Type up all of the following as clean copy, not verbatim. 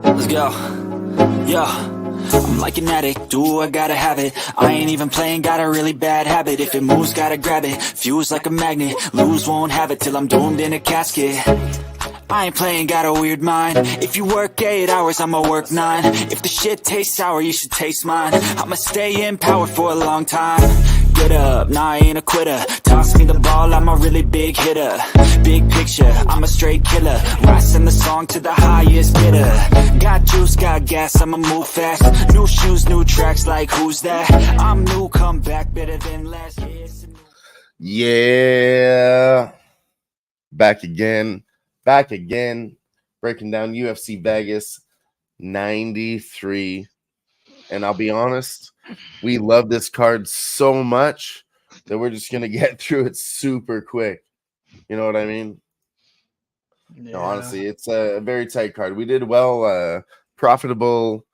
Let's go. Yo, I'm like an addict, do I gotta have it. I ain't even playing, got a really bad habit. If it moves, gotta grab it, fuse like a magnet. Lose, won't have it till I'm doomed in a casket. I ain't playing, got a weird mind. If you work 8 hours, I'ma work 9. If the shit tastes sour, you should taste mine. I'ma stay in power for a long time. Get up, nah, I ain't a quitter. Toss me the ball, I'm a really big hitter. Big picture, I'm a straight killer. Rising the song to the highest bidder. Got juice, got gas, I'ma move fast. New shoes, new tracks, like who's that? I'm new, come back, better than last. Yeah. Back again. Breaking down UFC Vegas 93. And I'll be honest, we love this card so much that we're just going to get through it super quick. You know what I mean? Yeah. No, honestly, it's a very tight card. We did well, profitable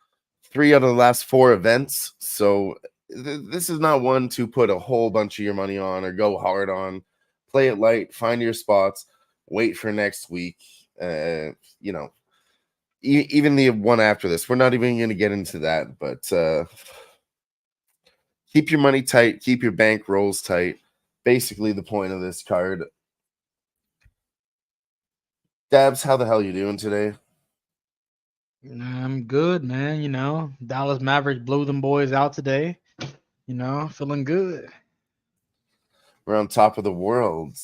3 out of the last 4 events. So this is not one to put a whole bunch of your money on or go hard on. Play it light, find your spots, wait for next week. You know, even the one after this, we're not even going to get into that, but keep your money tight, keep your bank rolls tight. Basically the point of this card. Dabs, how the hell you doing today? I'm good, man. You know, Dallas Mavericks blew them boys out today. You know, feeling good. We're on top of the world.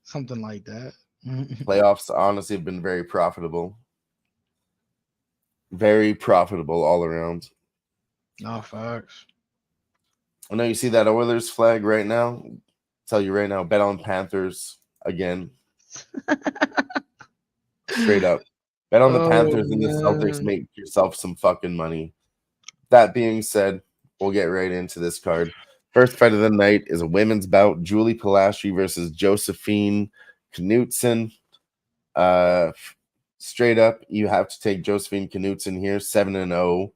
Something like that. Playoffs honestly have been very profitable. Very profitable all around. No facts. I know you see that Oilers flag right now. I'll tell you right now, bet on Panthers again. Straight up. Bet on the Panthers and the Celtics. Make yourself some fucking money. That being said, we'll get right into this card. First fight of the night is a women's bout. Julie Pilastri versus Josephine Knutson. Straight up, you have to take Josephine Knutson here, 7-0.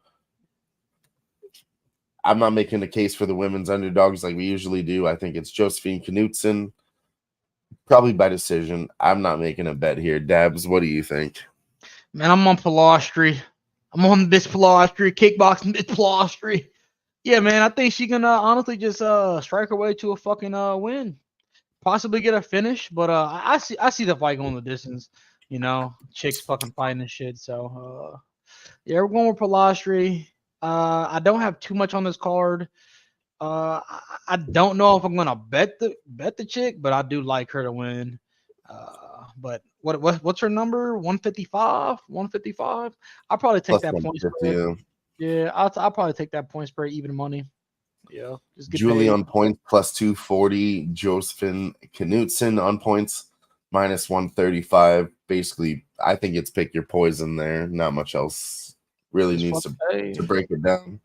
I'm not making a case for the women's underdogs like we usually do. I think it's Josephine Knutson, probably by decision. I'm not making a bet here. Dabs, what do you think? Man, I'm on Pilastri. I'm on this Pilastri, kickboxing this Pilastri. Yeah, man, I think she can honestly just strike her way to a fucking win. Possibly get a finish, but I see the fight going the distance. You know, chicks fucking fighting and shit. So yeah, we're going with Pilastri. I don't have too much on this card. I don't know if I'm gonna bet the chick, but I do like her to win. But what's her number? 155? 155? I'll probably take that point spread. Yeah, I'll probably take that point spread, even money. Yeah, just get Julie paid. On points plus 240. Josephine Knutson on points minus 135. Basically, I think it's pick your poison there. Not much else really needs to break it down.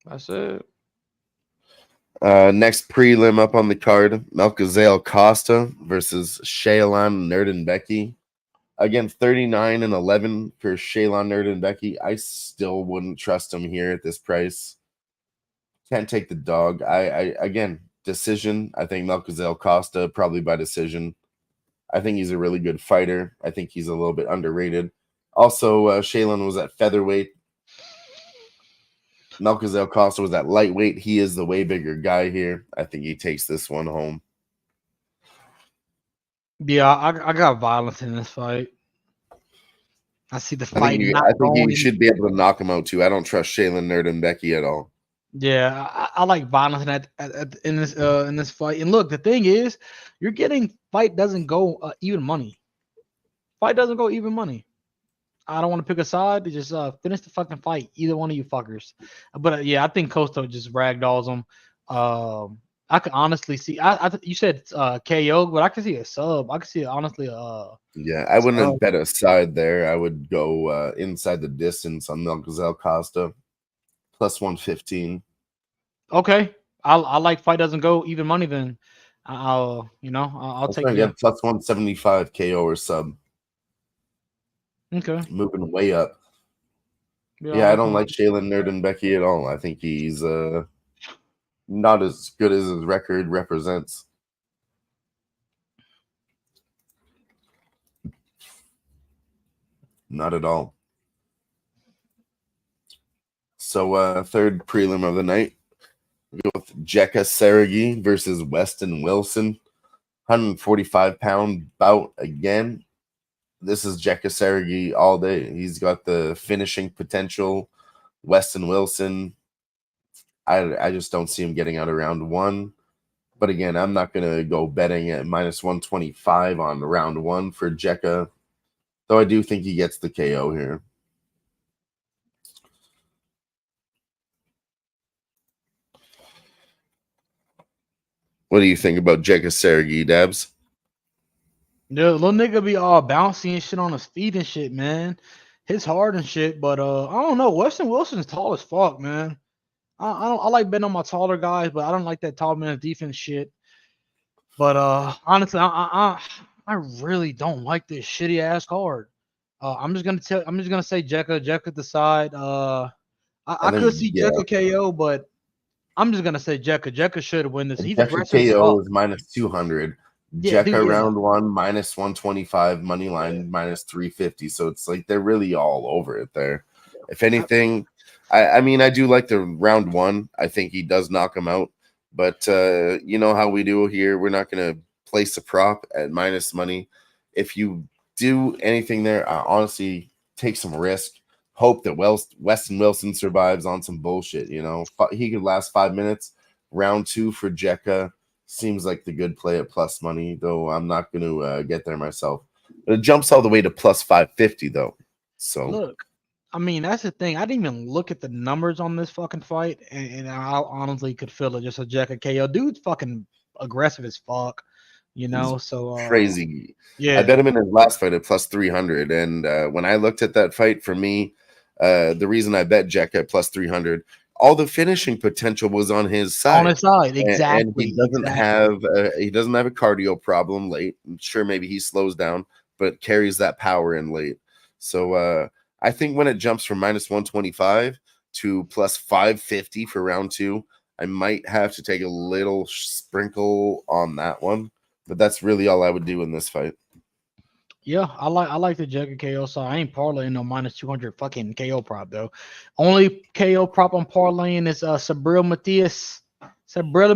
That's it. Next prelim up on the card, Melchizedek Costa versus Shaylon Nerdenbecky. Again, 39-11 for Shaylon Nerdenbecky. I still wouldn't trust him here at this price. Can't take the dog. I again, decision. I think Melchizedek Costa probably by decision. I think he's a really good fighter. I think he's a little bit underrated. Also, Shaylon was at featherweight. Melchizedek Costa was at lightweight. He is the way bigger guy here. I think he takes this one home. Yeah, I got violence in this fight. I see the fight. I think you should be able to knock him out too. I don't trust Shaylon Nerdenbecky at all. Yeah, I like violence in this fight. And look, the thing is, you're getting fight doesn't go even money. Fight doesn't go even money. I don't want to pick a side. They just finish the fucking fight. Either one of you fuckers. But yeah, I think Costa just ragdolls him. I can honestly see. You said KO, but I can see a sub. I can see honestly. Yeah, I wouldn't bet a side there. I would go inside the distance on Melchizedek Costa. Plus 115. Okay, I like fight doesn't go even money. Then I'll take it. Yeah, plus 175 KO or sub. Okay, moving way up. Yeah, I don't like Shaylon Nerdenbecky at all. I think he's not as good as his record represents. not at all. So third prelim of the night, we go with Jekka Sergi versus Weston Wilson. 145-pound bout again. This is Jekka Sergi all day. He's got the finishing potential. Weston Wilson, I just don't see him getting out of round one. But again, I'm not going to go betting at minus 125 on round one for Jekka, though I do think he gets the KO here. What do you think about Jekka Sergi, Dabs? The little nigga be all bouncy and shit on his feet and shit, man. Hits hard and shit, but I don't know. Weston Wilson's tall as fuck, man. I like betting on my taller guys, but I don't like that tall man's defense shit. But honestly, I really don't like this shitty ass card. I'm just gonna say Jekka the side. I could see Jekka KO, but I'm just gonna say Jekka. Jekka should win this. He's Jekka aggressive as KO fuck. is minus 200. Yeah, Jekka dude, yeah. round one minus 125, money line minus 350. So it's like they're really all over it there. If anything, I mean, I do like the round one. I think he does knock him out. But you know how we do here. We're not going to place a prop at minus money. If you do anything there, honestly, take some risk. Hope that Weston Wilson survives on some bullshit. You know, he could last 5 minutes. Round two for Jekka seems like the good play at plus money, though I'm not going to get there myself. But it jumps all the way to plus 550, though. So look, I mean, that's the thing. I didn't even look at the numbers on this fucking fight, and I honestly could feel it. Just a Jekka KO. Dude's fucking aggressive as fuck, you know. So crazy. yeah. I bet him in his last fight at plus 300, and when I looked at that fight, for me, the reason I bet Jekka at plus 300, all the finishing potential was on his side. On his side, exactly. And he doesn't have a cardio problem late. I'm sure maybe he slows down, but carries that power in late. So I think when it jumps from minus 125 to plus 550 for round two, I might have to take a little sprinkle on that one. But that's really all I would do in this fight. Yeah, I like the Jekka KO side. I ain't parlaying no minus 200 fucking KO prop though. Only KO prop I'm parlaying is Sabril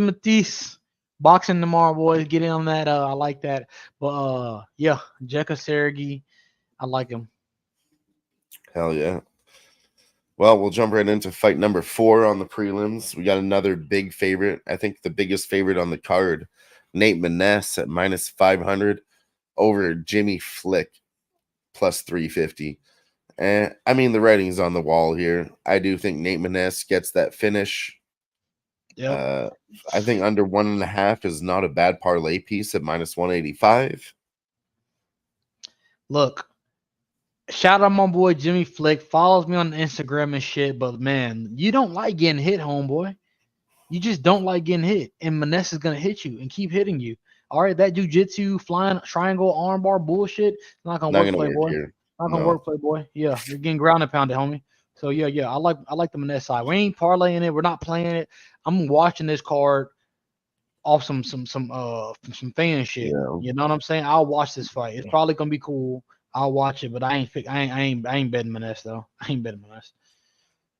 Matias. Boxing tomorrow, boys. Get in on that. I like that. But yeah, Jekka Sergi, I like him. Hell yeah. Well, we'll jump right into fight number 4 on the prelims. We got another big favorite. I think the biggest favorite on the card, Nate Maness at minus 500 over Jimmy Flick plus 350. And I mean, the writing's on the wall here. I do think Nate Maness gets that finish. Yeah. I think under 1.5 is not a bad parlay piece at minus 185. Look, shout out my boy Jimmy Flick. Follows me on Instagram and shit. But man, you don't like getting hit, homeboy. You just don't like getting hit. And Maness is gonna hit you and keep hitting you. All right, that jujitsu flying triangle armbar bullshit not gonna work, playboy. Not gonna work, playboy. Yeah, you're getting ground and pounded, homie. So yeah, I like the Maness side. We ain't parlaying it. We're not playing it. I'm watching this card off some fan shit. Yeah. You know what I'm saying? I'll watch this fight. It's probably gonna be cool. I'll watch it, but I ain't betting Maness though. I ain't betting Maness.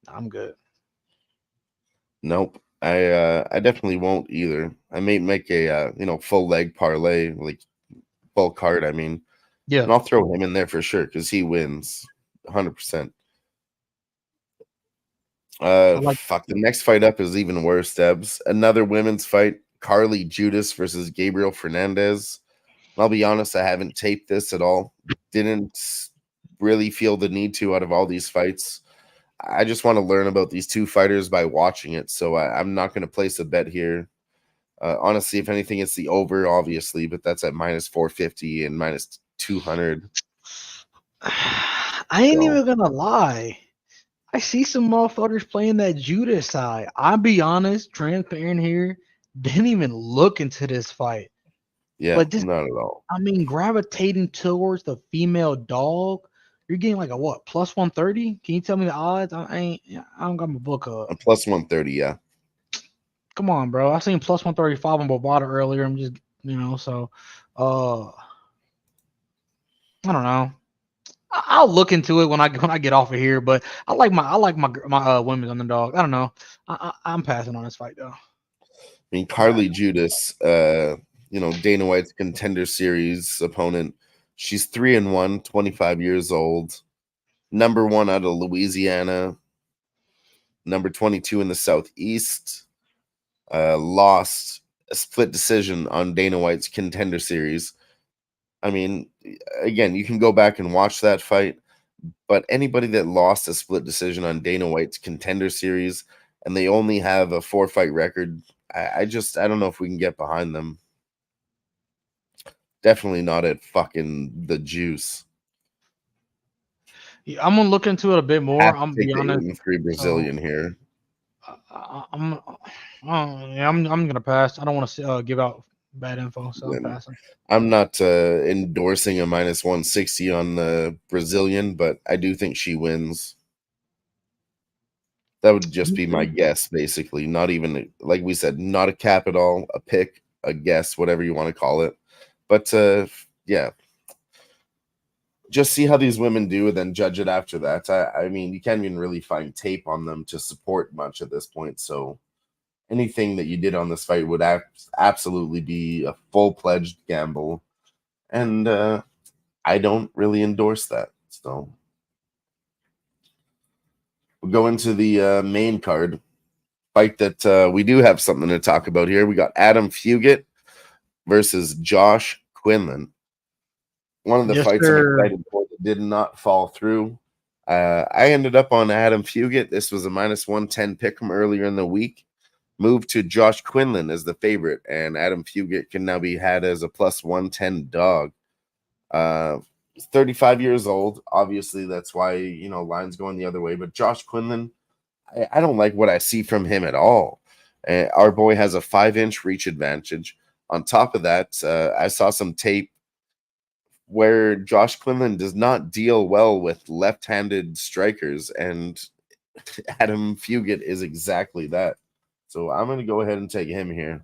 I'm good. Nope. I definitely won't either. I may make a full leg parlay, like full card. I mean, yeah, and I'll throw him in there for sure because he wins 100%. Fuck. The next fight up is even worse, Debs. Another women's fight: Carly Judas versus Gabriel Fernandez. I'll be honest, I haven't taped this at all. Didn't really feel the need to out of all these fights. I just want to learn about these two fighters by watching it, so I'm not going to place a bet here. Honestly, if anything, it's the over, obviously, but that's at minus 450 and minus 200. I ain't even gonna lie. I see some motherfuckers playing that Judas side. I'll be honest, transparent here. Didn't even look into this fight. Yeah, but just, not at all. I mean, gravitating towards the female dog. You're getting like a what, plus 130? Can you tell me the odds? I don't got my book up. A plus 130, yeah. Come on, bro. I seen plus 135 on Bovada earlier. I'm just, so I don't know. I'll look into it when I get off of here. But I like my women's underdog. I don't know. I'm passing on this fight though. I mean, Carly Judas, Dana White's Contender Series opponent. She's 3-1, 25 years old, number 1 out of Louisiana, number 22 in the Southeast. Lost a split decision on Dana White's Contender Series. I mean, again, you can go back and watch that fight, but anybody that lost a split decision on Dana White's Contender Series and they only have a 4-fight record, I don't know if we can get behind them. Definitely not at fucking the juice. Yeah, I'm gonna look into it a bit more. I'm gonna be honest. 3 Brazilian here. I'm gonna pass. I don't want to give out bad info, so I'm passing. I'm not endorsing a minus 160 on the Brazilian, but I do think she wins. That would just be my guess, basically. Not even, like we said, not a cap at all, a pick, a guess, whatever you want to call it. But yeah, just see how these women do and then judge it after that. I mean, you can't even really find tape on them to support much at this point. So anything that you did on this fight would absolutely be a full-pledged gamble. And I don't really endorse that. So we'll go into the main card. Fight that we do have something to talk about here. We got Adam Fugit versus Josh Quinlan. One of the fights I'm excited for that did not fall through. I ended up on Adam Fugit. This was a minus 110 pick'em earlier in the week. Moved to Josh Quinlan as the favorite, and Adam Fugit can now be had as a plus 110 dog. 35 years old. Obviously, that's why, lines going the other way. But Josh Quinlan, I don't like what I see from him at all. Our boy has a 5-inch reach advantage. On top of that, I saw some tape where Josh Quinlan does not deal well with left-handed strikers, and Adam Fugit is exactly that. So I'm going to go ahead and take him here.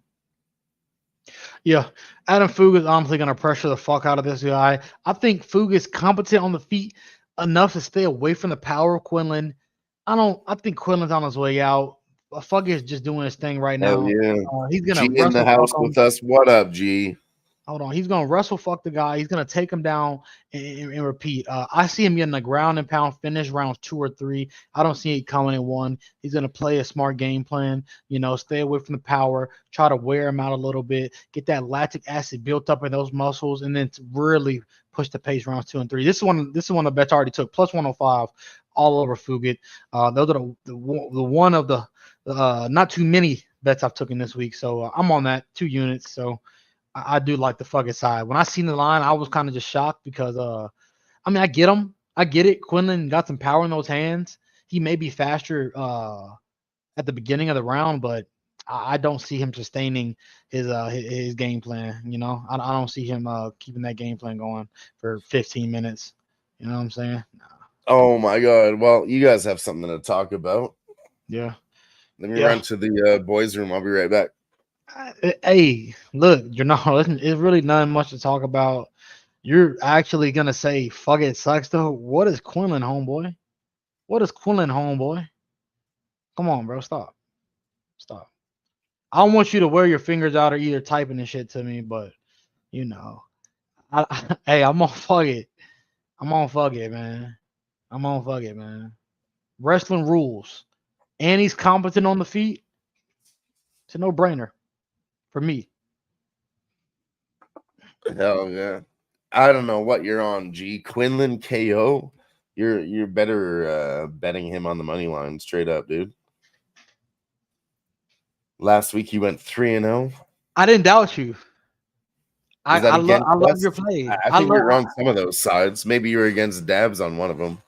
Yeah, Adam Fugit's honestly going to pressure the fuck out of this guy. I think Fugit's competent on the feet enough to stay away from the power of Quinlan. I think Quinlan's on his way out. Fugit's just doing his thing right now. Yeah. He's going to in the house with us. What up, G? Hold on. He's going to wrestle fuck the guy. He's going to take him down and repeat. I see him getting a ground and pound finish rounds 2 or 3. I don't see it coming in 1. He's going to play a smart game plan, stay away from the power, try to wear him out a little bit, get that lactic acid built up in those muscles, and then to really push the pace rounds 2 and 3. This is one of the bets I already took, plus 105 all over Fugit. Those are the one of the not too many bets I've taken this week. So I'm on that 2 units. So I do like the fucking side. When I seen the line, I was kind of just shocked because I get him. I get it. Quinlan got some power in those hands. He may be faster at the beginning of the round, but I don't see him sustaining his game plan. I don't see him keeping that game plan going for 15 minutes. You know what I'm saying? Oh my God. Well, you guys have something to talk about. Yeah. Let me run to the boys' room. I'll be right back. Hey, look, you're not listening. It's really not much to talk about. You're actually gonna say, "Fuck it, sucks." Though, what is Quinlan, homeboy? What is Quinlan, homeboy? Come on, bro, stop. I don't want you to wear your fingers out or either typing and shit to me, but hey, I'm on fuck it. I'm on fuck it, man. Wrestling rules, and he's competent on the feet. It's a no-brainer for me. Hell yeah. I don't know what you're on, G. Quinlan KO. You're better betting him on the money line straight up, dude. Last week you went 3-0. I didn't doubt you. I love your play. I think you're on some of those sides. Maybe you're against Dabs on one of them.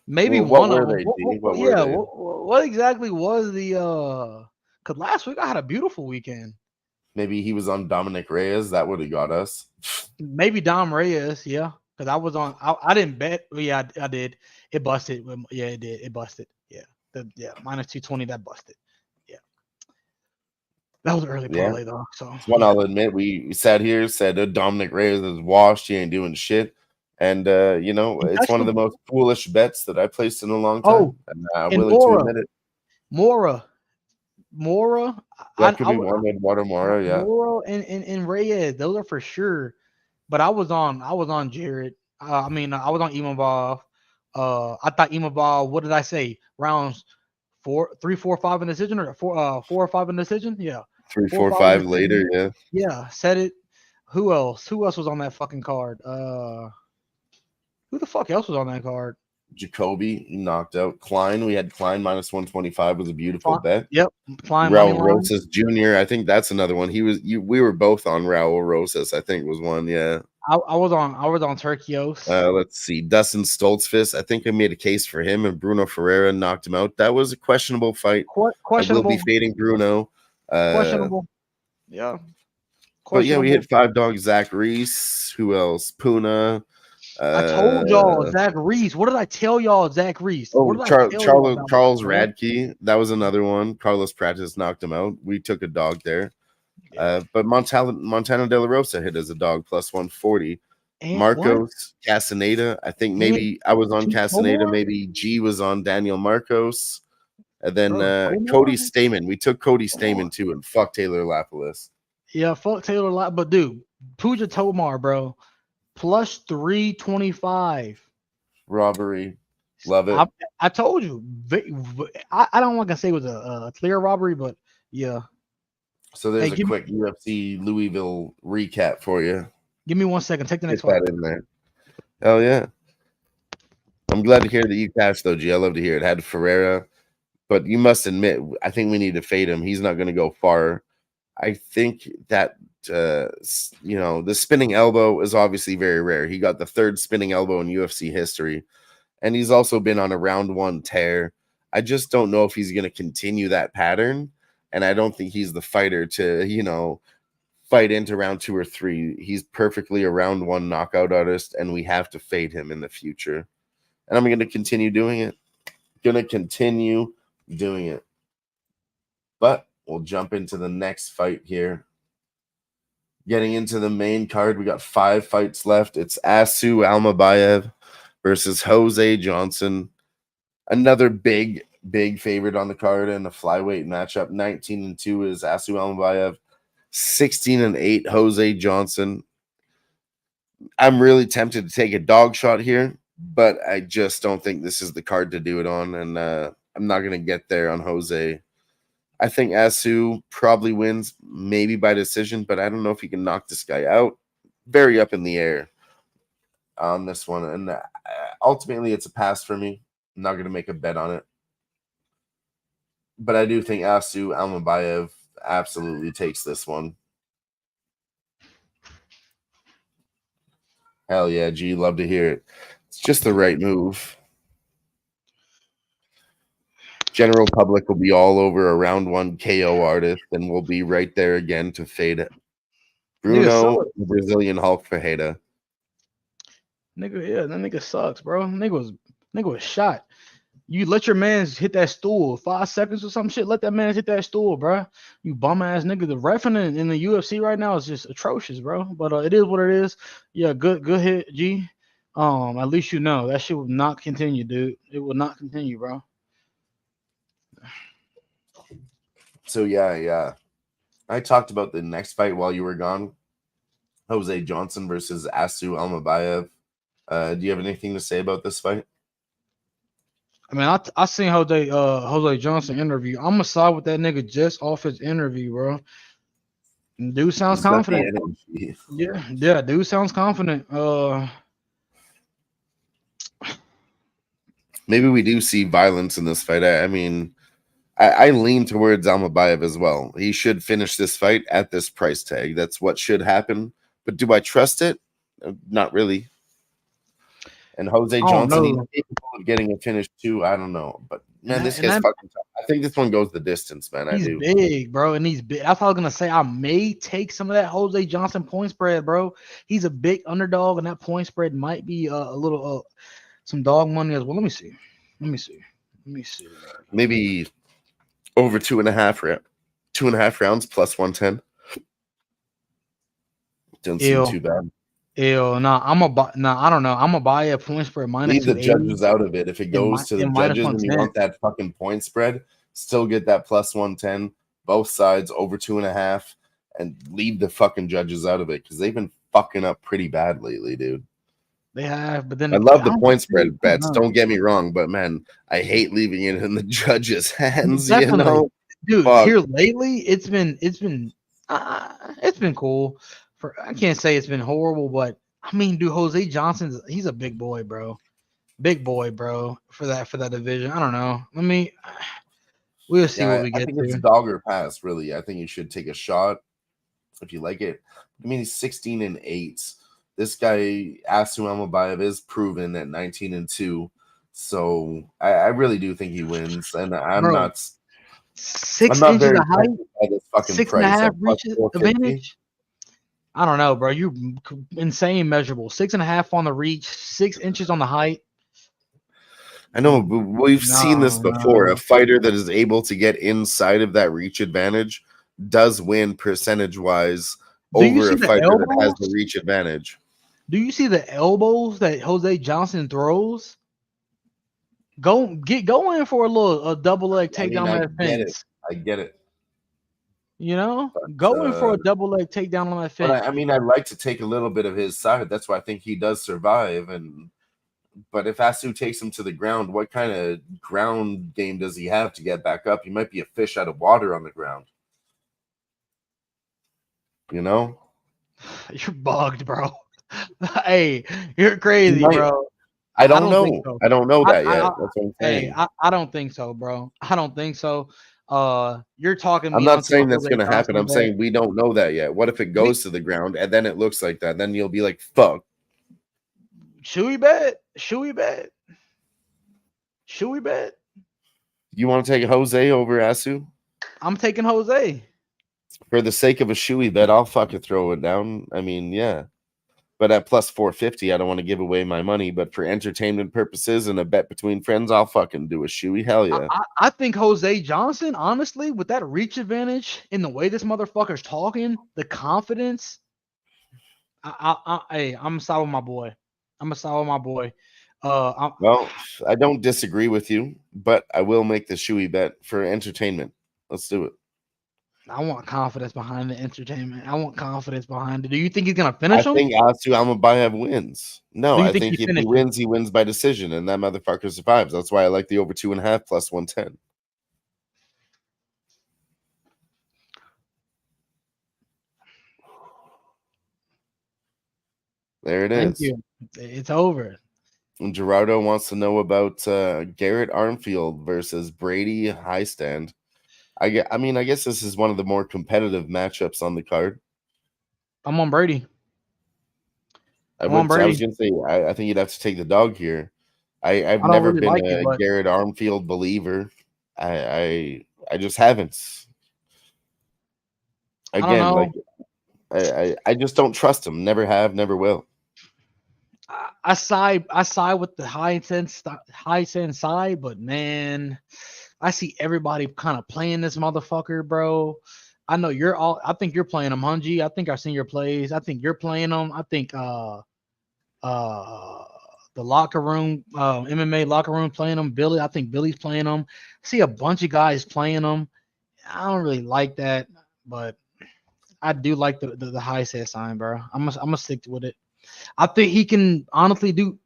Maybe what one were of they? them. What exactly was the because last week I had a beautiful weekend. Maybe he was on Dominic Reyes. That would have got us. Maybe Dom Reyes, yeah. Because I was on. I didn't bet. Yeah, I did. It busted. Yeah, it did. It busted. Yeah. Minus 220. That busted. Yeah. That was an early parlay though. So I'll admit we sat here said Dominic Reyes is washed. He ain't doing shit. And you know, it's one of the most foolish bets that I placed in a long time. Oh, And I'm and willing to admit it. Mora. That could be one. Eduardo Mora, yeah. Mora and Reyes. Those are for sure. But I was on Jared. I mean, I was on Imavov. I thought Imavov. What did I say? Rounds 3, 4, 5 in decision, or 4 or 5 in decision? Yeah. 3, 4, 4, 5 in 5 later, decision. yeah. Yeah, said it. Who else? Who else was on that fucking card? Who the fuck else was on that card? Jacoby knocked out Klein. We had Klein minus 125 was a beautiful bet. Yep. Klein Raul Rosas Jr. I think that's another one. We were both on Raul Rosas, I think was one, yeah. I was on Turkios. Let's see. Dustin Stoltzfus. I think I made a case for him, and Bruno Ferreira knocked him out. That was a questionable fight. Questionable. I will be fading Bruno. Questionable. Yeah. But yeah, we hit 5 dogs. Zach Reese. Who else? Puna. I told y'all Zach Reese. What did I tell y'all, Zach Reese? Oh, Charles Radke. That was another one. Carlos Pratis knocked him out. We took a dog there. Yeah. But Montana De La Rosa hit as a dog plus 140. And Marcos Castaneda. I think maybe I was on Castaneda. Maybe G was on Daniel Marcos. And then Cody Stamen. We took Cody Stamen too, and fuck Taylor Lapalus. Yeah, fuck Taylor Lapalus. But dude, Puja Tomar, bro. Plus 325. Robbery. Love it. I told you. I don't want to say it was a clear robbery, but yeah. So there's a quick UFC Louisville recap for you. Give me 1 second. Take the next one. In there. Hell yeah. I'm glad to hear that you cashed, though, G. I love to hear it. Had Ferreira. But you must admit, I think we need to fade him. He's not going to go far. I think that you know, the spinning elbow is obviously very rare. He got the 3rd spinning elbow in UFC history, and he's also been on a round 1 tear. I just don't know if he's going to continue that pattern, and I don't think he's the fighter to, you know, fight into round 2 or 3. He's perfectly a round 1 knockout artist, and we have to fade him in the future. And I'm going to continue doing it. But we'll jump into the next fight here. Getting into the main card, we got 5 fights left. It's Asu Almabayev versus Jose Johnson. Another big favorite on the card in a flyweight matchup. 19-2 is Asu Almabayev. 16-8 Jose Johnson. I'm really tempted to take a dog shot here, but I just don't think this is the card to do it on, and I'm not going to get there on Jose. I think Asu probably wins, maybe by decision, but I don't know if he can knock this guy out. Very up in the air on this one. And ultimately, it's a pass for me. I'm not going to make a bet on it. But I do think Asu Almabayev absolutely takes this one. Hell yeah, G. Love to hear it. It's just the right move. General public will be all over a round 1 KO artist, and we'll be right there again to fade it. Bruno, the Brazilian Hulk Ferreira. Nigga, yeah, that nigga sucks, bro. Nigga was shot. You let your man hit that stool 5 seconds or some shit. Let that man hit that stool, bro. You bum ass nigga. The reffing in the UFC right now is just atrocious, bro. But it is what it is. Yeah, good hit, G. At least you know that shit will not continue, dude. It will not continue, bro. So yeah. I talked about the next fight while you were gone. Jose Johnson versus Asu Almabayev. Do you have anything to say about this fight? I mean, I seen Jose Johnson interview. I'm gonna side with that nigga just off his interview, bro. Dude sounds confident. Yeah, dude sounds confident. Maybe we do see violence in this fight. I mean, I lean towards Almabayev as well. He should finish this fight at this price tag. That's what should happen. But do I trust it? Not really. And Jose Johnson, he's capable of getting a finish too. I don't know. But man, this gets fucking tough. I think this one goes the distance, man. He's big, bro, and he's big. That's what I was gonna say. I may take some of that Jose Johnson point spread, bro. He's a big underdog, and that point spread might be a little some dog money as well. Let me see. Maybe over 2.5 rounds plus 110. Doesn't seem too bad. Ew, no, I'm a buy. No, I don't know. I'm gonna buy a point spread minus Leave the 280 judges out of it. If it goes to the and minus judges and you 110. want that fucking point spread, still get that plus 110, both sides over 2.5, and leave the fucking judges out of it because they've been fucking up pretty bad lately, dude. They have, but then I love the don't point see- spread I don't bets. know. Don't get me wrong, but man, I hate leaving it in the judges' hands. You Definitely, know, dude. fuck. Here lately, it's been cool. I can't say it's been horrible, but I mean, dude, Jose Johnson's he's a big boy, bro. Big boy, bro. For that division, I don't know. We'll see what we I get think it's to. dog or pass. Really, I think you should take a shot if you like it. I mean, he's 16-8. This guy Asu Amabayev is proven at 19-2. So I really do think he wins, and I'm Bro, not 6 very inches of height, tempted by this fucking 6.5 price at plus reaches 450. advantage. I don't know, bro. You insane measurable. 6.5 on the reach, 6 inches on the height. I know, but we've seen this before. No. A fighter that is able to get inside of that reach advantage does win percentage-wise Do you over see a the fighter that has the elbows? reach advantage. Do you see the elbows that Jose Johnson throws? Go in for a double leg I mean, takedown on that fence. I get it. You know, But, go in for a double leg takedown on that but fence. I mean, I'd like to take a little bit of his side. That's why I think he does survive. But if Asu takes him to the ground, what kind of ground game does he have to get back up? He might be a fish out of water on the ground. You know? You're bugged, bro. Hey, you're crazy, bro. I don't know. think so. I don't know that yet. That's what I'm saying. I don't think so, bro. I don't think so. You're talking me I'm not onto saying a that's Jose going to happen. Johnson I'm bet. saying we don't know that yet. What if it goes to the ground and then it looks like that? Then you'll be like, fuck. Should we bet? Should we bet? Should we bet? You want to take Jose over Asu? I'm taking Jose. For the sake of a shoey bet, I'll fucking throw it down. I mean, yeah. But at plus 450, I don't want to give away my money. But for entertainment purposes and a bet between friends, I'll fucking do a shoey. Hell yeah. I think Jose Johnson, honestly, with that reach advantage in the way this motherfucker's talking, the confidence. I'm side with my boy. I'm a side with my boy. Well, I don't disagree with you, but I will make the shoey bet for entertainment. Let's do it. I want confidence behind the entertainment. I want confidence behind it. Do you think he's gonna finish him? I think Asu Amabayev wins. No, Do you I think think he if finishes? he wins by decision, and that motherfucker survives. That's why I like the over 2.5 plus 110. There it Thank is. you. It's over. And Gerardo wants to know about Garrett Armfield versus Brady Highstand. I guess this is one of the more competitive matchups on the card. I'm on Brady. I was going to say, I think you'd have to take the dog here. I've never really been like a it, but Garrett Armfield believer. I just haven't. Again, like I just don't trust him. Never have, never will. I side with the high sense side, but man, I see everybody kind of playing this motherfucker, bro. I know I think you're playing him, Hunji. I think I've seen your plays. I think you're playing him. I think the locker room, MMA locker room playing him. Billy, I think Billy's playing him. I see a bunch of guys playing him. I don't really like that, but I do like the high set sign, bro. I'm gonna stick with it. I think he can honestly do.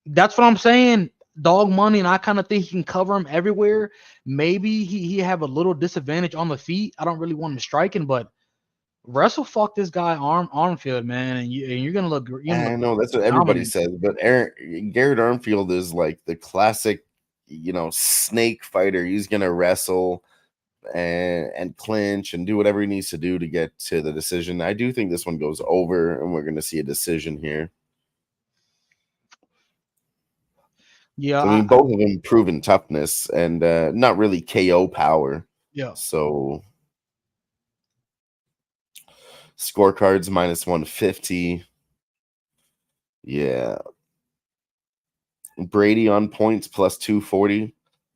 That's what I'm saying. Dog money, and I kind of think he can cover him everywhere. Maybe he have a little disadvantage on the feet. I don't really want him striking, but wrestle fuck this guy Armfield, man, and you're gonna look. I know that's what everybody says, but Garrett Armfield is like the classic, snake fighter. He's gonna wrestle and clinch and do whatever he needs to do to get to the decision. I do think this one goes over, and we're gonna see a decision here. Yeah, so, I mean, both of them proven toughness and not really KO power. Yeah. So scorecards minus 150. Yeah. Brady on points plus 240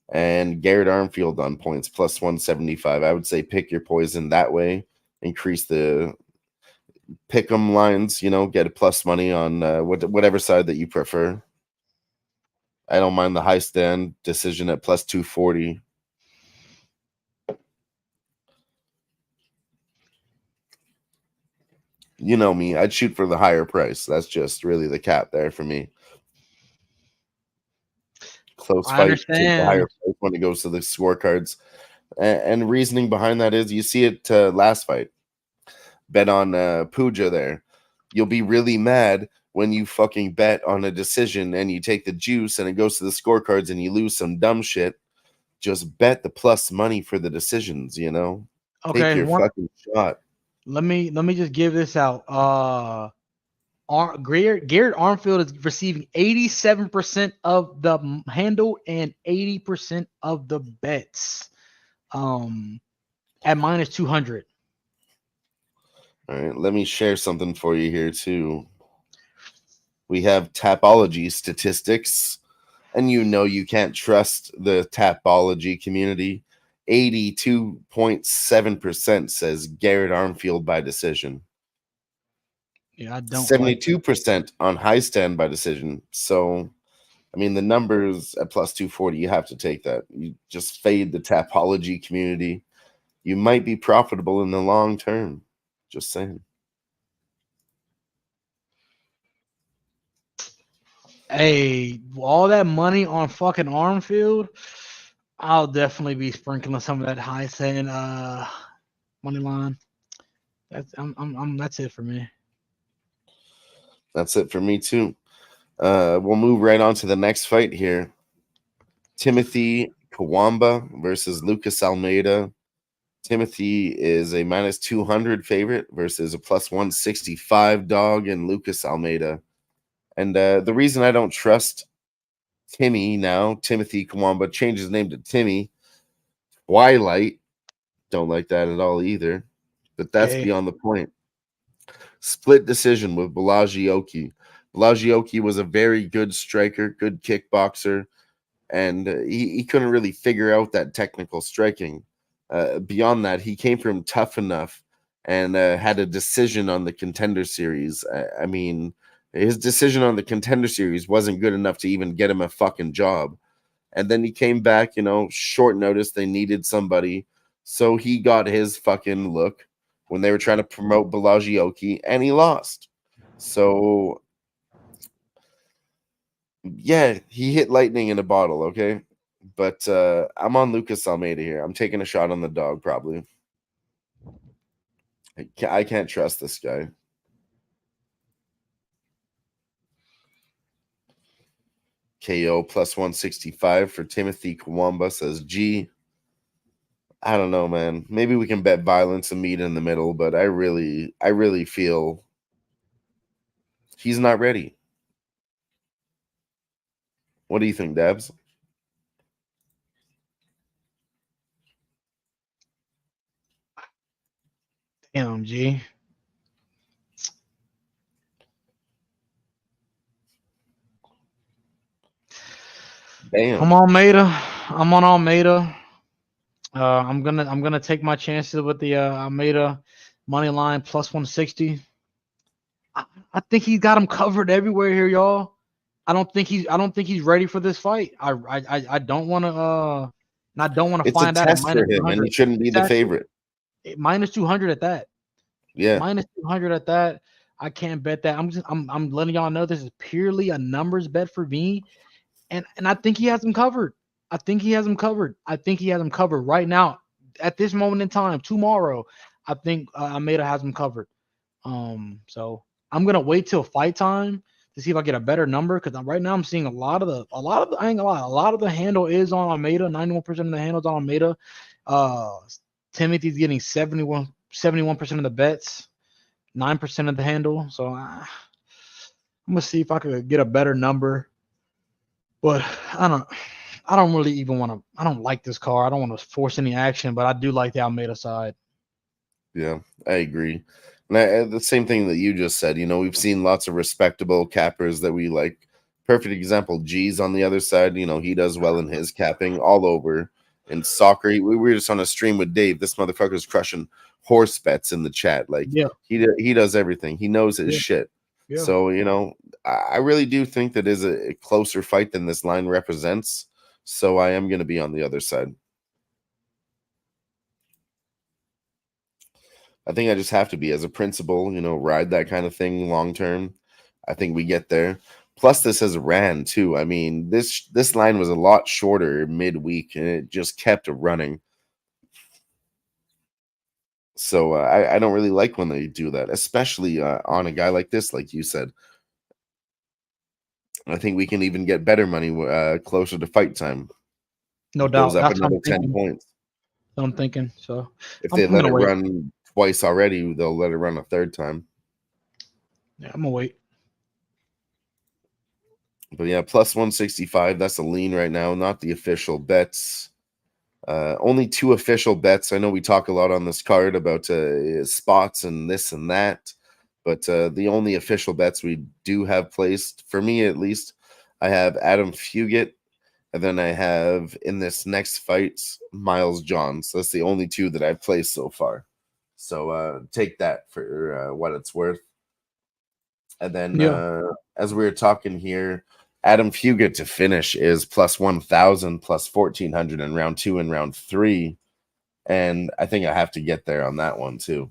and Garrett Armfield on points plus 175. I would say pick your poison that way. Increase the pick 'em lines, get a plus money on whatever side that you prefer. I don't mind the high stand decision at plus 240. You know me, I'd shoot for the higher price. That's just really the cap there for me. Close I fight, take the higher understand. price when it goes to the scorecards. And reasoning behind that is you see it last fight. Bet on Puja there. You'll be really mad when you fucking bet on a decision and you take the juice and it goes to the scorecards and you lose some dumb shit. Just bet the plus money for the decisions, Take Okay, your fucking shot. let me just give this out. Garrett Armfield is receiving 87% of the handle and 80% of the bets. At minus 200. All right, let me share something for you here too. We have Tapology statistics, and you can't trust the Tapology community. 82.7% says Garrett Armfield by decision. Yeah, I don't. 72% on high stand by decision. So, I mean, the numbers at plus 240, you have to take that. You just fade the Tapology community. You might be profitable in the long term. Just saying. Hey, all that money on fucking Armfield, I'll definitely be sprinkling some of that high stand money line. That's it for me. That's it for me too. We'll move right on to the next fight here. Timothy Kawamba versus Lucas Almeida. Timothy is a minus 200 favorite versus a plus 165 dog in Lucas Almeida. And the reason I don't trust Timothy Kawamba, changed his name to Timmy Twilight. Don't like that at all either. But that's beyond the point. Split decision with Balaji. Balaji was a very good striker, good kickboxer, and he couldn't really figure out that technical striking. Beyond that, he came from Tough Enough and had a decision on the Contender Series. I mean, his decision on the Contender Series wasn't good enough to even get him a fucking job. And then he came back, short notice. They needed somebody. So he got his fucking look when they were trying to promote Balaji, and he lost. So, yeah, he hit lightning in a bottle, okay? But I'm on Lucas Almeida here. I'm taking a shot on the dog, probably. I can't trust this guy. KO plus 165 for Timothy Kawamba, says G. I don't know, man. Maybe we can bet violence and meet in the middle, but I really feel he's not ready. What do you think, Dabs? Damn, G. Damn. I'm on Almeida. I'm gonna take my chances with the Almeida money line plus 160. I think he's got him covered everywhere here, y'all. I don't think he's ready for this fight. I don't want to It's find a out test for him, and he shouldn't be the favorite. Minus 200 at that. Yeah, minus 200 at that. I can't bet that. I'm letting y'all know this is purely a numbers bet for me, and I think he has him covered. I think he has him covered right now at this moment in time. Tomorrow, I think Almeida has him covered. So I'm gonna wait till fight time to see if I get a better number, because right now I'm seeing a lot of the I ain't gonna lie, a lot of the handle is on Almeida. 91% of the handles on Almeida. Timothy's getting 71% of the bets, 9% of the handle. So I'm gonna see if I could get a better number. But I don't really even want to. I don't like this car. I don't want to force any action, but I do like the Almeida side. Yeah, I agree. And the same thing that you just said. We've seen lots of respectable cappers that we like. Perfect example, G's on the other side. He does well in his capping all over. in soccer. We were just on a stream with Dave. This motherfucker's crushing horse bets in the chat. Like Yeah. he does everything. He knows his Yeah. shit. Yeah. So, you know, I really do think that is a closer fight than this line represents. So I am going to be on the other side. I think I just have to be as a principal, you know, ride that kind of thing long term. I think we get there. Plus, this has ran too. I mean, this line was a lot shorter midweek, and it just kept running. So I don't really like when they do that, especially on a guy like this, like you said. I think we can even get better money closer to fight time. No It goes doubt. up That's what another I'm 10 thinking. points. So I'm thinking. So If I'm they let gonna it wait. run twice already, they'll let it run a third time. Yeah, I'm gonna wait. But yeah, plus 165. That's a lean right now, not the official bets. Only 2 official bets. I know we talk a lot on this card about spots and this and that, but the only official bets we do have placed, for me at least, I have Adam Fugit, and then I have in this next fight Miles Johns. That's the only 2 that I've placed so far. So take that for what it's worth. And then as we were talking here, Adam Fugit to finish is plus 1,000, plus 1,400 in round 2 and round 3. And I think I have to get there on that one too.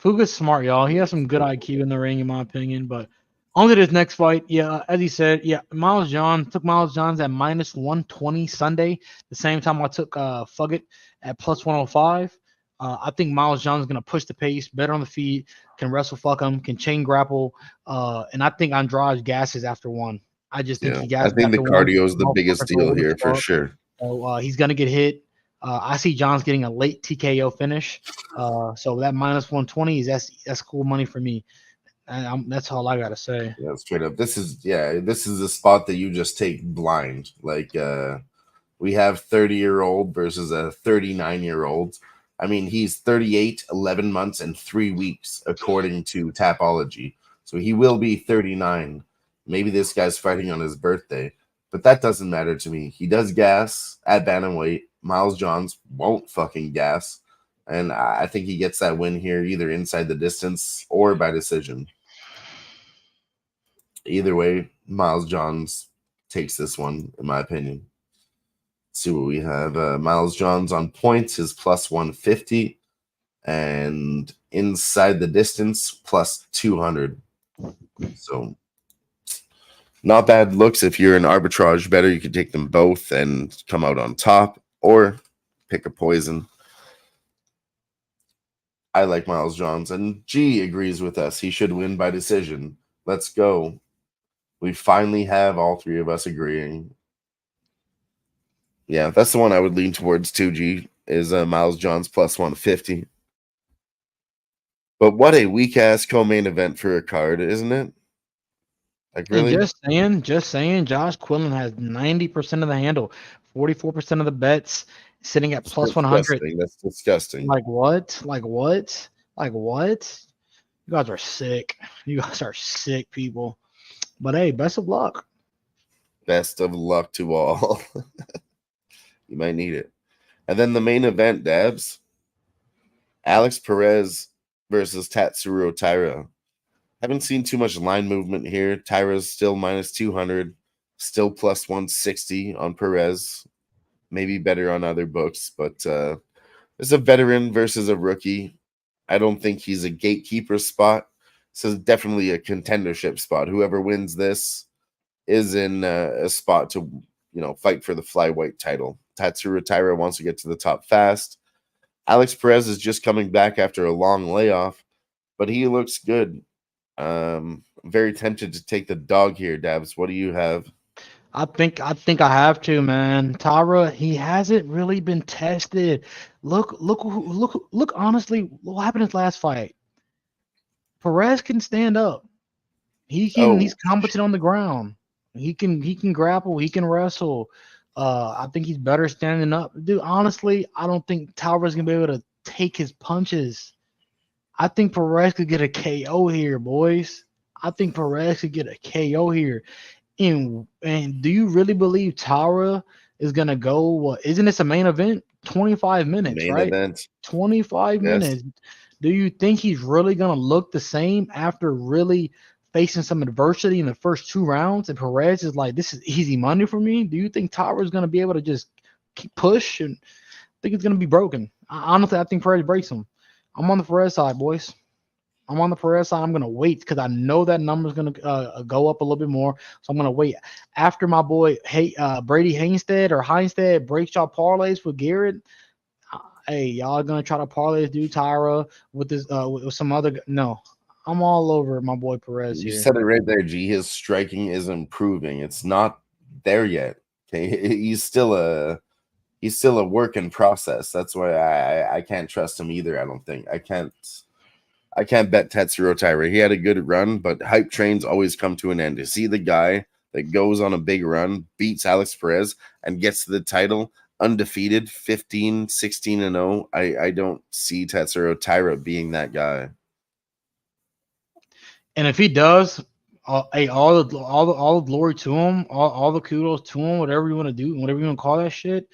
Fuga's smart, y'all. He has some good IQ in the ring, in my opinion. But on to this next fight, yeah, as he said, yeah, Miles Johns at minus 120 Sunday. The same time I took Fugit at plus 105. I think Miles Johns is gonna push the pace, better on the feet, can wrestle, fuck him, can chain grapple, and I think Andrade gasses after one. I just think Yeah, he I gasses think the after one. cardio is the biggest deal Old as here for fuck. sure. So he's gonna get hit. I see Johns getting a late TKO finish. So that minus 120 is that's cool money for me. And that's all I gotta say. Yeah, straight up. This is a spot that you just take blind. Like we have 30-year-old versus a 39-year-old. I mean, he's 38, 11 months, and 3 weeks, according to Tapology. So he will be 39. Maybe this guy's fighting on his birthday, but that doesn't matter to me. He does gas at bantamweight. Miles Johns won't fucking gas. And I think he gets that win here, either inside the distance or by decision. Either way, Miles Johns takes this one, in my opinion. Let's see what we have. Miles Johns on points is plus 150. And inside the distance, plus 200. So not bad looks. If you're an arbitrage better, you could take them both and come out on top, or pick a poison. I like Miles Johns, and G agrees with us. He should win by decision. Let's go. We finally have all 3 of us agreeing. Yeah, that's the one I would lean towards too, G, is Miles Johns plus 150. But what a weak-ass co-main event for a card, isn't it? Like, really? And just saying, Josh Quillen has 90% of the handle, 44% of the bets, sitting at plus 100. That's disgusting. Like what? Like what? Like what? You guys are sick. You guys are sick, people. But hey, best of luck. Best of luck to all. You might need it. And then the main event, Dabs. Alex Perez versus Tatsuro Taira. Haven't seen too much line movement here. Taira's still minus 200, still plus 160 on Perez. Maybe better on other books, but it's a veteran versus a rookie. I don't think he's a gatekeeper spot. So definitely a contendership spot. Whoever wins this is in a spot to, fight for the flyweight title. Tatsuro Taira wants to get to the top fast. Alex Perez is just coming back after a long layoff, but he looks good. Very tempted to take the dog here, Dabs. What do you have? I think I have to, man. Tara, he hasn't really been tested. Look! Honestly, what happened in his last fight? Perez can stand up. He's competent on the ground. He can grapple. He can wrestle. I think he's better standing up. Dude, honestly, I don't think Tara's gonna be able to take his punches. I think Perez could get a KO here, boys. I think Perez could get a KO here. And do you really believe Tara is gonna go. What isn't this a main event? 25 minutes, Main right? event. 25 Yes. minutes. Do you think he's really gonna look the same after really facing some adversity in the first 2 rounds? And Perez is like, this is easy money for me. Do you think Tyra's gonna be able to just keep push? And I think it's gonna be broken. Honestly, I think Perez breaks him. I'm on the Perez side, boys. I'm on the Perez side. I'm gonna wait because I know that number's gonna go up a little bit more. So I'm gonna wait after my boy Brady Heinstead breaks y'all parlays with Garrett. Hey, y'all gonna try to parlay this dude Tyra with this with some other? No, I'm all over my boy Perez You here. said it right there, G. His striking is improving. It's not there yet. Okay, he's still a work in process. That's why I can't trust him either. I don't think I can't bet Tetsuro Taira. He had a good run, but hype trains always come to an end. To see the guy that goes on a big run, beats Alex Perez, and gets to the title undefeated, 15, 16-0, I don't see Tetsuro Taira being that guy. And if he does, hey, all the glory to him, all the kudos to him, whatever you want to do, whatever you want to call that shit.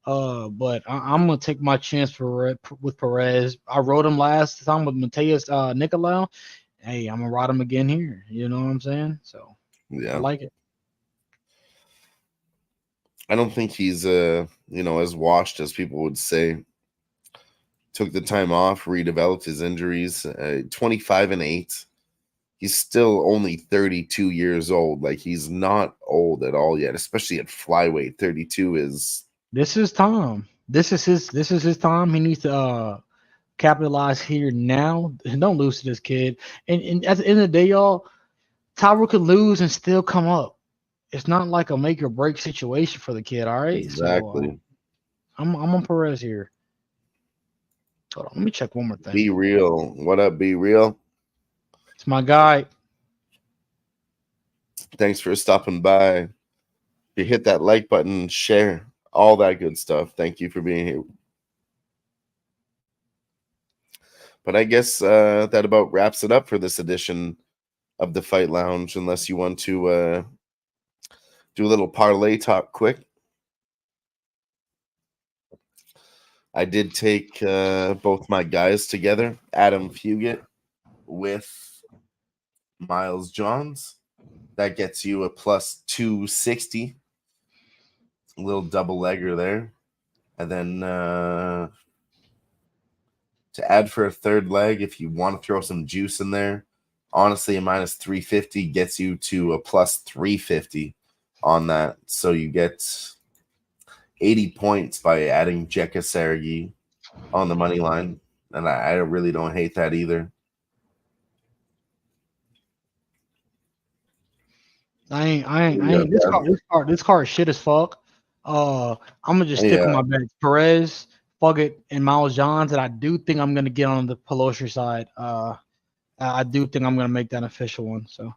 But I'm gonna take my chance with Perez. I rode him last time with Mateus Nicolau. Hey, I'm gonna ride him again here. You know what I'm saying? So Yeah, I like it. I don't think he's as washed as people would say. Took the time off, redeveloped his injuries. 25-8. He's still only 32 years old. Like, he's not old at all yet, especially at flyweight. 32 is. This is time. This is his time. He needs to capitalize here now. Don't lose to this kid. And at the end of the day, y'all, Tyra could lose and still come up. It's not like a make or break situation for the kid. All right. Exactly. So I'm on Perez here. Hold on, let me check one more thing. Be real. What up, Be Real? It's my guy. Thanks for stopping by. If you hit that like button, share, all that good stuff. Thank you for being here. But I guess that about wraps it up for this edition of the Fight Lounge, unless you want to do a little parlay talk quick. I did take both my guys together, Adam Fugit with Miles Johns. That gets you a plus 260. A little double legger there. And then to add for a third leg, if you want to throw some juice in there, honestly, a minus 350 gets you to a plus 350 on that. So you get 80 points by adding Jekka Sergi on the money line. And I really don't hate that either. I ain't. This card is shit as fuck. I'm gonna just stick with my bets. Perez, Fugit, and Miles Johns, and I do think I'm gonna get on the Pelosi side. I do think I'm gonna make that an official one. So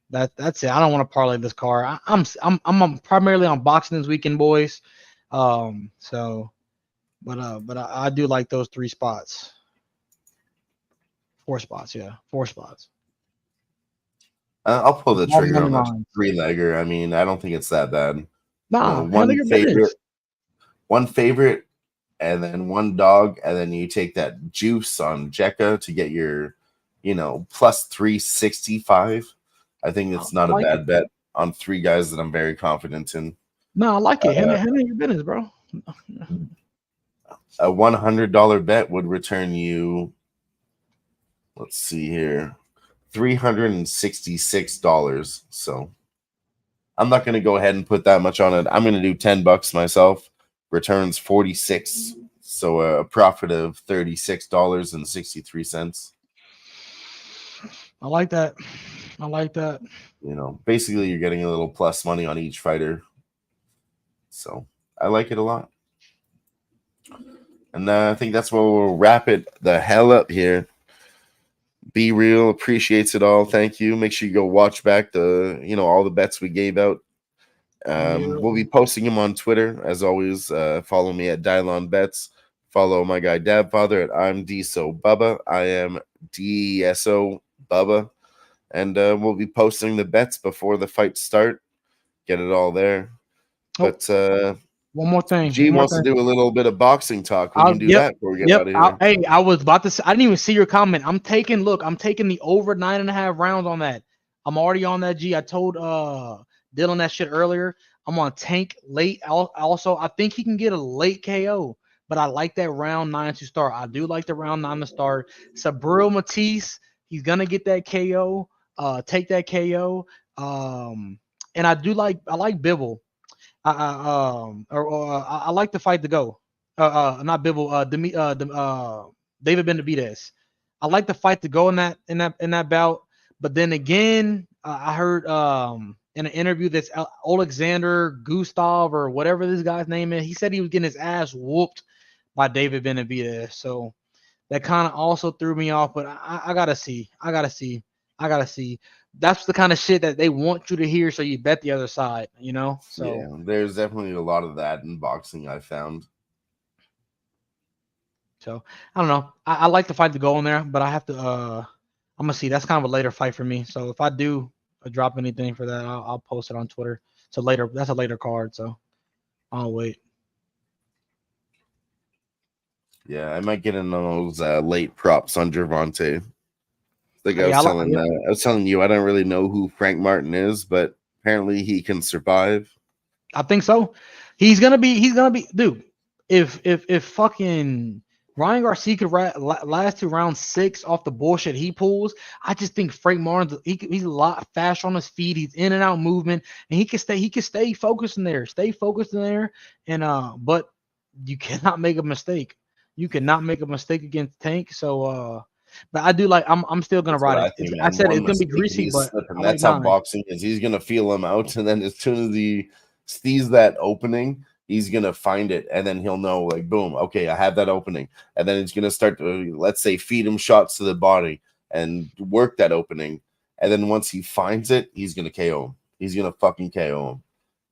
that's it. I don't want to parlay this card. I'm primarily on boxing this weekend, boys. So, but I do like those 3 spots. 4 spots, yeah, 4 spots. I'll pull the trigger on that 3-legger. I mean, I don't think it's that bad. Nah, one favorite, and then one dog, and then you take that juice on Jekka to get your, plus 365. I think it's not a bad bet on 3 guys that I'm very confident in. No, I like it. Handle your business, bro. A $100 bet would return you, let's see here, $366. So I'm not going to go ahead and put that much on it. I'm going to do $10 myself. Returns 46. So a profit of $36.63. I like that. Basically you're getting a little plus money on each fighter. So I like it a lot. And I think that's where we'll wrap it the hell up here. Be Real appreciates it all. Thank you. Make sure you go watch back all the bets we gave out. We'll be posting them on Twitter as always. Follow me at Dylon Bets. Follow my guy DABFATHER at I'm DSO Bubba. I am DSO Bubba. And we'll be posting the bets before the fights start. Get it all there. But One more thing. G One more wants to thing. do a little bit of boxing talk. We can do Yep. that before we get out of here. Hey, I was about to say, I didn't even see your comment. I'm taking the over 9.5 rounds on that. I'm already on that, G. I told Dylan that shit earlier. I'm on Tank late. Also, I think he can get a late KO, but I like that round 9 to start. I do like the round 9 to start. Sabril Matisse, he's gonna get that KO. Take that KO. And I like Bivol. I like the fight to go. Not Bivol. David Benavidez. I like the fight to go in that bout. But then again, I heard in an interview that's Alexander Gustav or whatever this guy's name is. He said he was getting his ass whooped by David Benavidez. So that kind of also threw me off. But I gotta see. That's the kind of shit that they want you to hear, so you bet the other side, you know? So yeah, there's definitely a lot of that in boxing, I found. So I don't know. I like the fight to go in there, but I have to I'm gonna see. That's kind of a later fight for me. So if I do drop anything for that, I'll post it on Twitter. So later, that's a later card, so I'll wait. Yeah, I might get in on those late props on Gervonta. Like I Yeah, was telling you, I don't really know who Frank Martin is, but apparently he can survive. I think so. He's gonna be, dude. If fucking Ryan Garcia could last to round 6 off the bullshit he pulls, I just think Frank Martin, he's a lot faster on his feet. He's in and out movement, and he can stay focused in there, and but you cannot make a mistake. You cannot make a mistake against Tank. So but I do like. I'm still gonna That's what ride I it. think, I man. said One it's gonna be mistake and greasy, he's but slipping. I like That's how 9. boxing is. He's gonna feel him out, and then as soon as he sees that opening, he's gonna find it, and then he'll know, like, boom, okay, I have that opening, and then he's gonna start to, let's say, feed him shots to the body and work that opening, and then once he finds it, he's gonna KO him. He's gonna fucking KO him.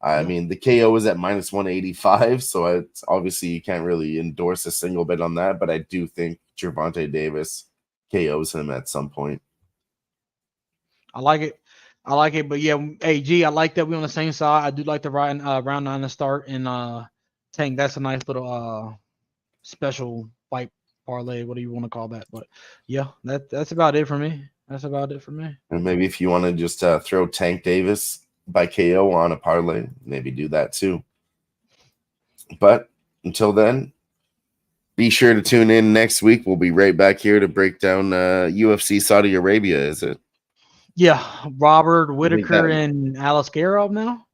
I mean, the KO is at minus 185, so it's obviously you can't really endorse a single bit on that, but I do think Gervonta Davis KOs him at some point. I like it. But yeah, hey G, I like that we're on the same side. I do like the round 9 to start, and Tank. That's a nice little special fight parlay, whatever you want to call that. But yeah, that's about it for me. And maybe if you want to just throw Tank Davis by KO on a parlay, maybe do that too. But until then, be sure to tune in next week. We'll be right back here to break down UFC Saudi Arabia, is it? Yeah, Robert Whitaker and Alice Garov now.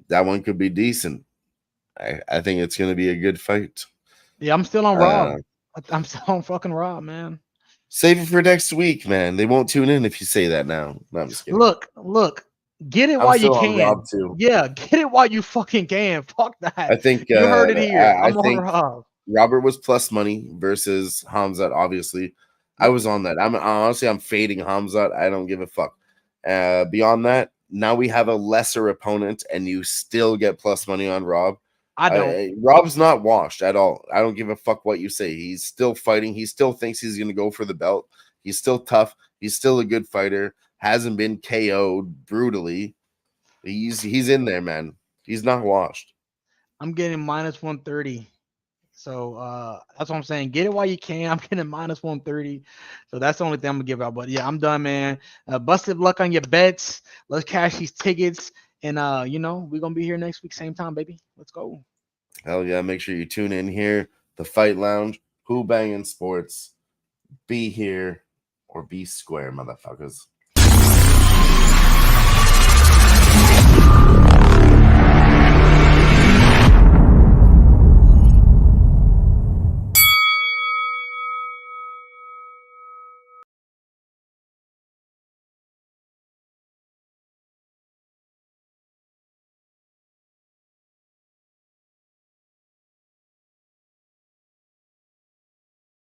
That one could be decent. I think it's going to be a good fight. Yeah, I'm still on Rob. I'm still on fucking Rob, man. Save it for next week, man. They won't tune in if you say that now. No, I'm just kidding. Look. Get it while you can. Rob too. Yeah, get it while you fucking can. Fuck that. I think you heard it here. I I'm think on Rob. Robert was plus money versus Hamzat. Obviously, I was on that. I'm fading Hamzat. I don't give a fuck. Beyond that, now we have a lesser opponent, and you still get plus money on Rob. I don't. Rob's not washed at all. I don't give a fuck what you say. He's still fighting. He still thinks he's going to go for the belt. He's still tough. He's still a good fighter. Hasn't been KO'd brutally. He's in there, man. He's not washed. I'm getting minus 130. So that's what I'm saying. Get it while you can. I'm getting minus 130. So that's the only thing I'm gonna give out. But yeah, I'm done, man. Busted luck on your bets. Let's cash these tickets. And we're gonna be here next week, same time, baby. Let's go. Hell yeah. Make sure you tune in here. The Fight Lounge. Who-Bangin Sports. Be here or be square, motherfuckers.